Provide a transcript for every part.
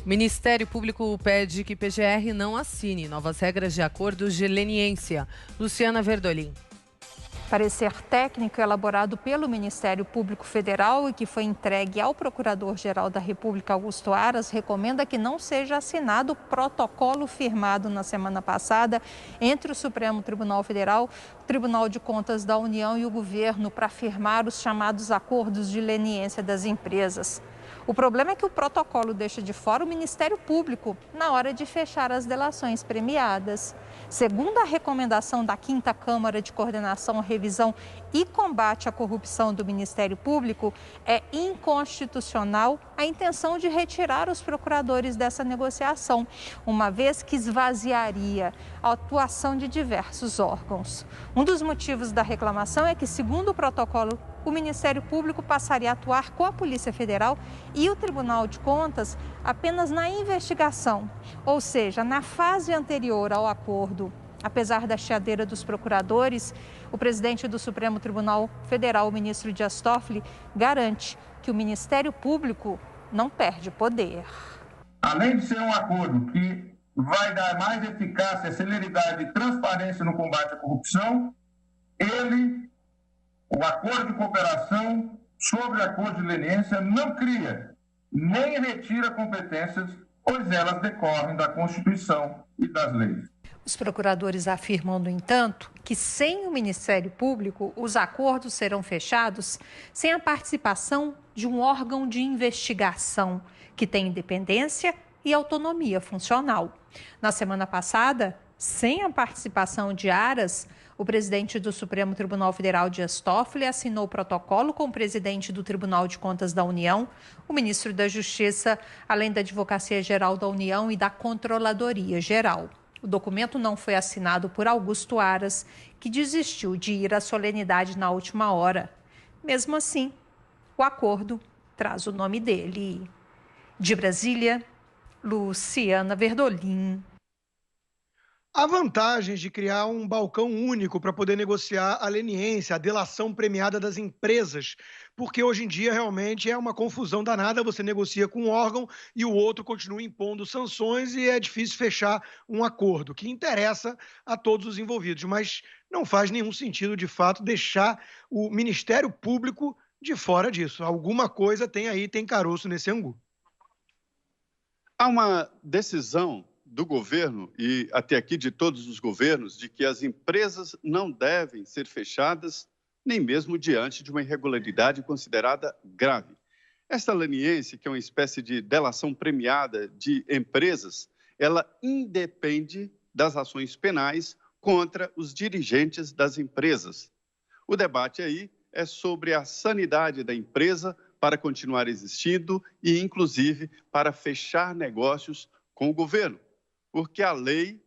Ministério Público pede que PGR não assine novas regras de acordos de leniência. Luciana Verdolim. Parecer técnico elaborado pelo Ministério Público Federal e que foi entregue ao Procurador-Geral da República, Augusto Aras, recomenda que não seja assinado o protocolo firmado na semana passada entre o Supremo Tribunal Federal, o Tribunal de Contas da União e o governo para firmar os chamados acordos de leniência das empresas. O problema é que o protocolo deixa de fora o Ministério Público na hora de fechar as delações premiadas. Segundo a recomendação da 5ª Câmara de Coordenação, Revisão e Combate à Corrupção do Ministério Público, é inconstitucional a intenção de retirar os procuradores dessa negociação, uma vez que esvaziaria a atuação de diversos órgãos. Um dos motivos da reclamação é que, segundo o protocolo, o Ministério Público passaria a atuar com a Polícia Federal e o Tribunal de Contas apenas na investigação, ou seja, na fase anterior ao acordo. Apesar da chiadeira dos procuradores, o presidente do Supremo Tribunal Federal, o ministro Dias Toffoli, garante que o Ministério Público não perde poder. Além de ser um acordo que vai dar mais eficácia, celeridade e transparência no combate à corrupção, o acordo de cooperação sobre acordo de leniência não cria nem retira competências, pois elas decorrem da Constituição e das leis. Os procuradores afirmam, no entanto, que sem o Ministério Público, os acordos serão fechados sem a participação de um órgão de investigação que tem independência e autonomia funcional. Na semana passada, sem a participação de Aras, o presidente do Supremo Tribunal Federal, Dias Toffoli, assinou o protocolo com o presidente do Tribunal de Contas da União, o ministro da Justiça, além da Advocacia Geral da União e da Controladoria Geral. O documento não foi assinado por Augusto Aras, que desistiu de ir à solenidade na última hora. Mesmo assim, o acordo traz o nome dele. De Brasília, Luciana Verdolim. Há vantagens de criar um balcão único para poder negociar a leniência, a delação premiada das empresas, porque hoje em dia realmente é uma confusão danada, você negocia com um órgão e o outro continua impondo sanções e é difícil fechar um acordo, que interessa a todos os envolvidos, mas não faz nenhum sentido, de fato, deixar o Ministério Público de fora disso. Alguma coisa tem caroço nesse angu. Há uma decisão do governo e até aqui de todos os governos de que as empresas não devem ser fechadas nem mesmo diante de uma irregularidade considerada grave. Esta leniência, que é uma espécie de delação premiada de empresas, ela independe das ações penais contra os dirigentes das empresas. O debate aí é sobre a sanidade da empresa para continuar existindo e, inclusive, para fechar negócios com o governo. Porque a lei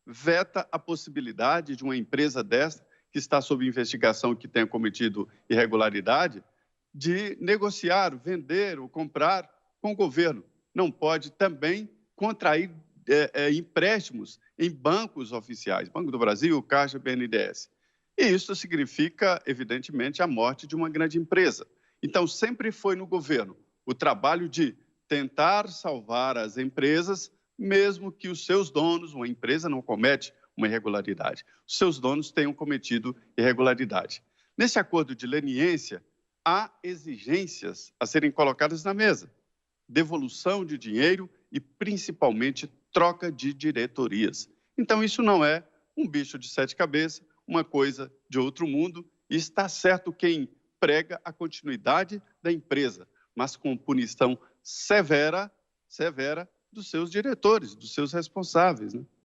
veta a possibilidade de uma empresa desta, que está sob investigação e que tenha cometido irregularidade, de negociar, vender ou comprar com o governo. Não pode também contrair empréstimos em bancos oficiais, Banco do Brasil, Caixa, BNDES. E isso significa, evidentemente, a morte de uma grande empresa. Então, sempre foi no governo o trabalho de tentar salvar as empresas, mesmo que os seus donos, uma empresa não comete uma irregularidade, os seus donos tenham cometido irregularidade. Nesse acordo de leniência, há exigências a serem colocadas na mesa. Devolução de dinheiro e, principalmente, troca de diretorias. Então, isso não é um bicho de 7 cabeças, uma coisa de outro mundo, e está certo quem prega a continuidade da empresa, mas com punição severa dos seus diretores, dos seus responsáveis, né?